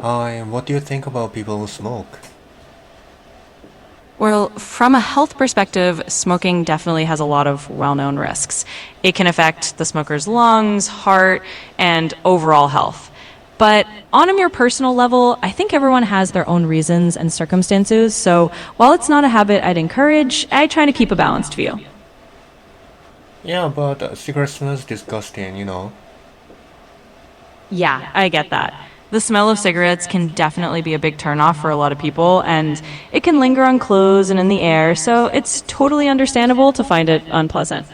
Hi, what do you think about people who smoke? Well, from a health perspective, smoking definitely has a lot of well known risks. It can affect the smoker's lungs, heart, and overall health. But on a more personal level, I think everyone has their own reasons and circumstances. So while it's not a habit I'd encourage, I try to keep a balanced view. Yeah, but cigarette smells disgusting. Yeah, I get that. The smell of cigarettes can definitely be a big turnoff for a lot of people, and it can linger on clothes and in the air, so it's totally understandable to find it unpleasant.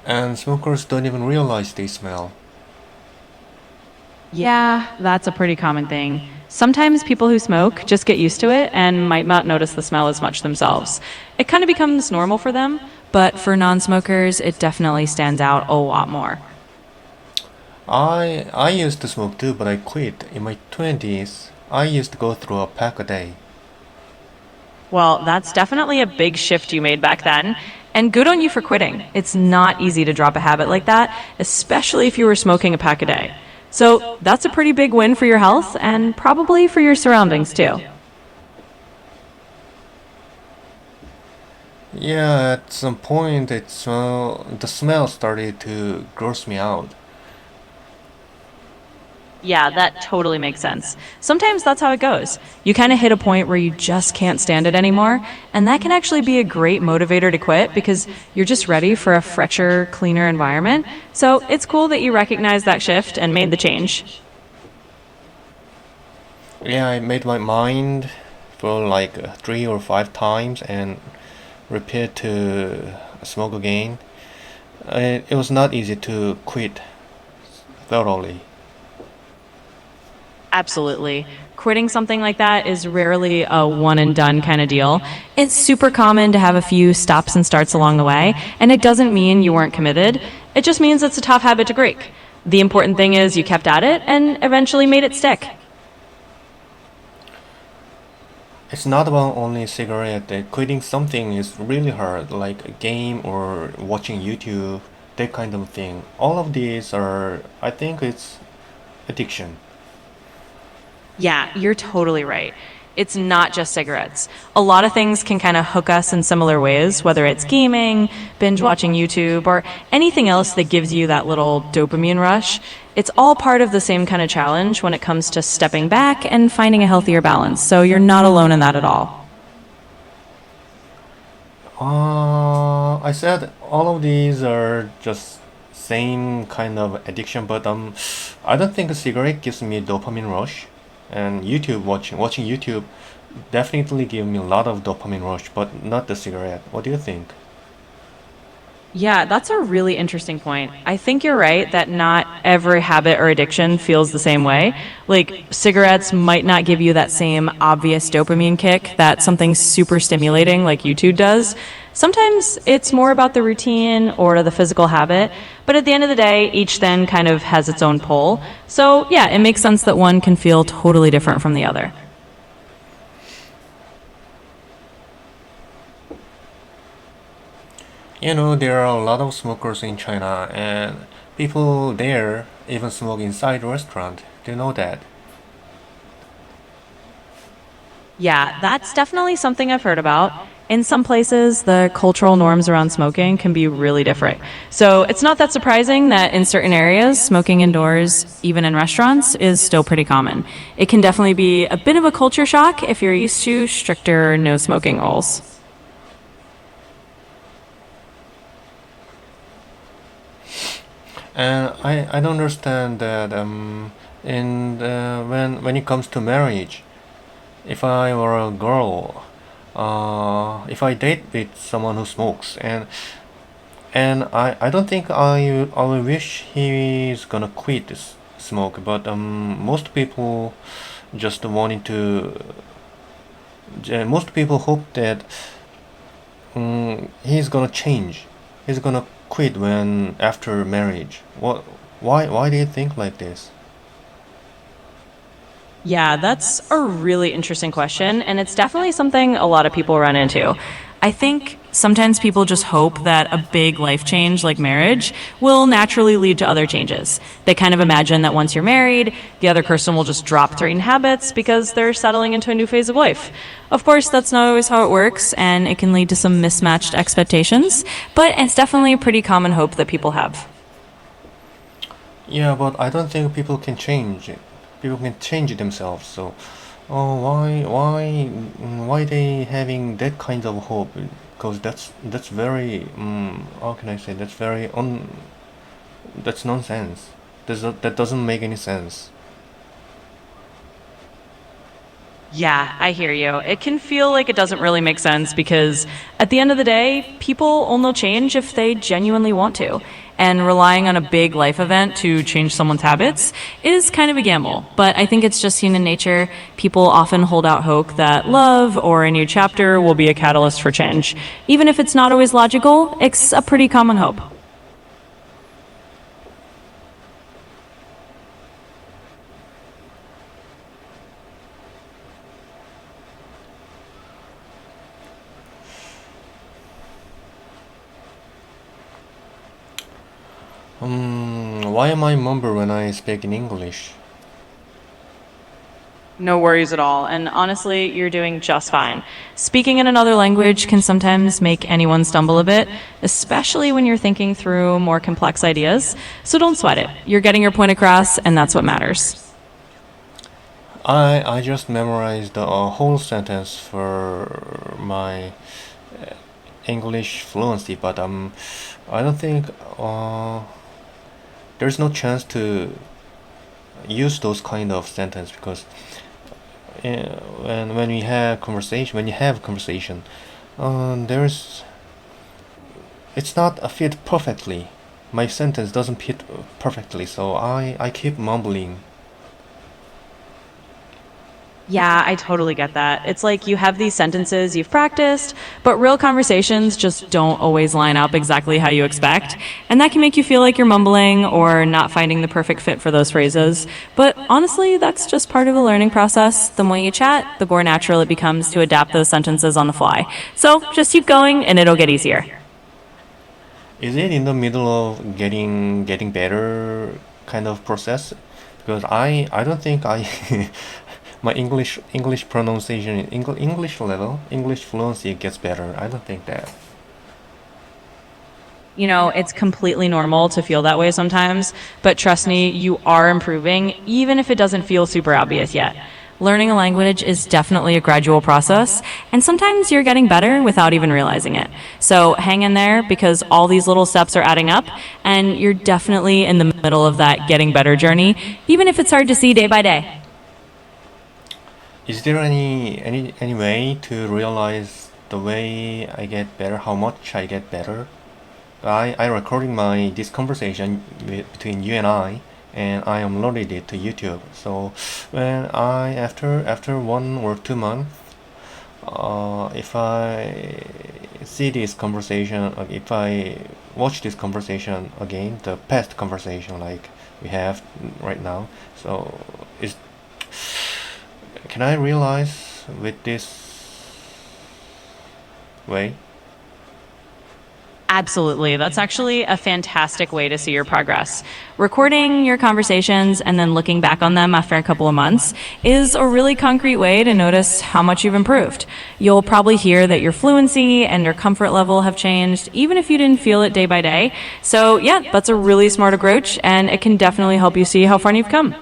And smokers don't even realize they smell. Yeah, that's a pretty common thing. Sometimes people who smoke just get used to it and might not notice the smell as much themselves. It kind of becomes normal for them, but for non smokers, it definitely stands out a lot more. I used to smoke too, but I quit. In my 20s, I used to go through a pack a day. Well, that's definitely a big shift you made back then. And good on you for quitting. It's not easy to drop a habit like that, especially if you were smoking a pack a day. So that's a pretty big win for your health and probably for your surroundings too. Yeah, at some point the smell started to gross me out. Yeah, that totally makes sense. Sometimes that's how it goes. You kind of hit a point where you just can't stand it anymore, and that can actually be a great motivator to quit because you're just ready for a fresher, cleaner environment. So it's cool that you recognize that shift and made the change. Yeah, I made my mind for like 3 or 5 times and repeat to smoke again. It was not easy to quit thoroughly. Absolutely. Quitting something like that is rarely a one and done kind of deal. It's super common to have a few stops and starts along the way, and it doesn't mean you weren't committed. It just means it's a tough habit to break. The important thing is you kept at it and eventually made it stick. It's not about only cigarette. Quitting something is really hard, like a game or watching YouTube, that kind of thing. All of these are, I think it's addiction. Yeah, you're totally right. It's not just cigarettes. A lot of things can kind of hook us in similar ways, whether it's gaming, binge watching YouTube, or anything else that gives you that little dopamine rush. It's all part of the same kind of challenge when it comes to stepping back and finding a healthier balance. So you're not alone in that at all. I said all of these are just same kind of addiction, but I don't think a cigarette gives me dopamine rush, and watching YouTube definitely give me a lot of dopamine rush, but not the cigarette. What do you think? Yeah, that's a really interesting point. I think you're right that not every habit or addiction feels the same way. Like, cigarettes might not give you that same obvious dopamine kick that something super stimulating like YouTube does. Sometimes it's more about the routine or the physical habit, but at the end of the day, each then kind of has its own pull. So, yeah, it makes sense that one can feel totally different from the other. There are a lot of smokers in China, and people there even smoke inside restaurant. Do you know that? Yeah, that's definitely something I've heard about. In some places, the cultural norms around smoking can be really different. So it's not that surprising that in certain areas, smoking indoors, even in restaurants, is still pretty common. It can definitely be a bit of a culture shock if you're used to stricter no smoking rules. And I don't understand that when it comes to marriage, if I were a girl, if I date with someone who smokes, and I don't think I will wish he's gonna quit this smoke, but most people just wanting to most people hope that he's gonna change. He's gonna quit when after marriage. What? Why do you think like this? Yeah, that's a really interesting question, and it's definitely something a lot of people run into. I think Sometimes people just hope that a big life change like marriage will naturally lead to other changes. They kind of imagine that once you're married, the other person will just drop certain habits because they're settling into a new phase of life. Of course, that's not always how it works, and it can lead to some mismatched expectations, but it's definitely a pretty common hope that people have. Yeah, but I don't think people can change it. People can change themselves. So, why they having that kind of hope? Because that's very, how can I say? That's nonsense. That doesn't make any sense. Yeah, I hear you. It can feel like it doesn't really make sense because at the end of the day, people only change if they genuinely want to. And relying on a big life event to change someone's habits is kind of a gamble. But I think it's just human nature. People often hold out hope that love or a new chapter will be a catalyst for change. Even if it's not always logical, it's a pretty common hope. Why am I mumble when I speak in English? No worries at all. And honestly, you're doing just fine. Speaking in another language can sometimes make anyone stumble a bit, especially when you're thinking through more complex ideas. So don't sweat it. You're getting your point across, and that's what matters. I just memorized the whole sentence for my English fluency, but I don't think there's no chance to use those kind of sentence because when when you have conversation, there's it's not a fit perfectly. My sentence doesn't fit perfectly, so I keep mumbling. Yeah, I totally get that. It's like you have these sentences you've practiced, but real conversations just don't always line up exactly how you expect. And that can make you feel like you're mumbling or not finding the perfect fit for those phrases. But honestly, that's just part of the learning process. The more you chat, the more natural it becomes to adapt those sentences on the fly. So just keep going and it'll get easier. Is it in the middle of getting better kind of process? Because I don't think I my English pronunciation English level English fluency gets better. I don't think that. You know, it's completely normal to feel that way sometimes, but trust me, you are improving, even if it doesn't feel super obvious yet. Learning a language is definitely a gradual process, and sometimes you're getting better without even realizing it. So hang in there because all these little steps are adding up, and you're definitely in the middle of that getting better journey, even if it's hard to see day by day. Is there any way to realize the way I get better, how much I get better? I recording my this conversation between you and I uploaded it to YouTube. So when I after 1 or 2 months, if I see this conversation, if I watch this conversation again, the past conversation like we have right now, so is can I realize with this way? Absolutely. That's actually a fantastic way to see your progress. Recording your conversations and then looking back on them after a couple of months is a really concrete way to notice how much you've improved. You'll probably hear that your fluency and your comfort level have changed, even if you didn't feel it day by day. So, yeah, that's a really smart approach, and it can definitely help you see how far you've come.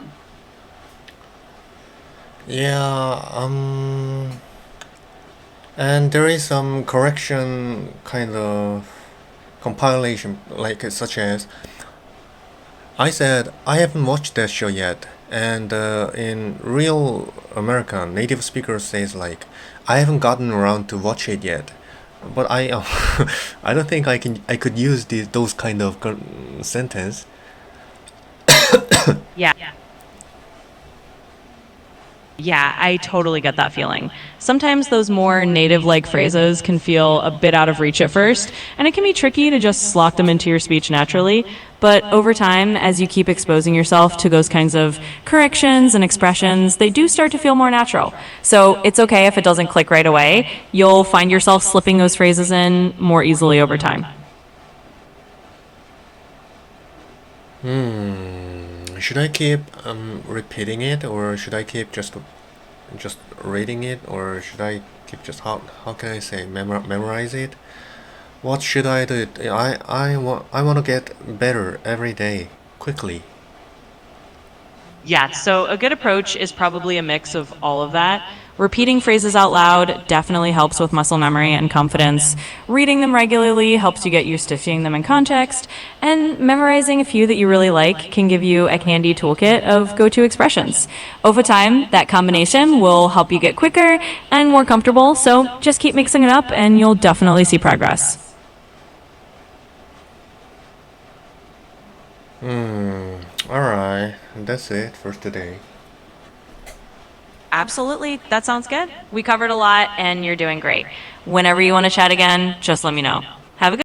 Yeah, and there is some correction kind of compilation, like such as I said I haven't watched that show yet, and in real American native speaker says like I haven't gotten around to watch it yet. But I I don't think I could use those kind of sentence. Yeah. Yeah, I totally get that feeling. Sometimes those more native like phrases can feel a bit out of reach at first, and it can be tricky to just slot them into your speech naturally. But over time, as you keep exposing yourself to those kinds of corrections and expressions, they do start to feel more natural. So it's okay if it doesn't click right away. You'll find yourself slipping those phrases in more easily over time. Should I keep repeating it, or should I keep just reading it, or should I keep just how can I say memorize it? What should I do? I want to get better every day quickly. Yeah, so a good approach is probably a mix of all of that. Repeating phrases out loud definitely helps with muscle memory and confidence. Reading them regularly helps you get used to seeing them in context. And memorizing a few that you really like can give you a handy toolkit of go to expressions. Over time, that combination will help you get quicker and more comfortable, so just keep mixing it up and you'll definitely see progress. Alright, that's it for today. Absolutely. That sounds good. We covered a lot and you're doing great. Whenever you want to chat again, just let me know. Have a good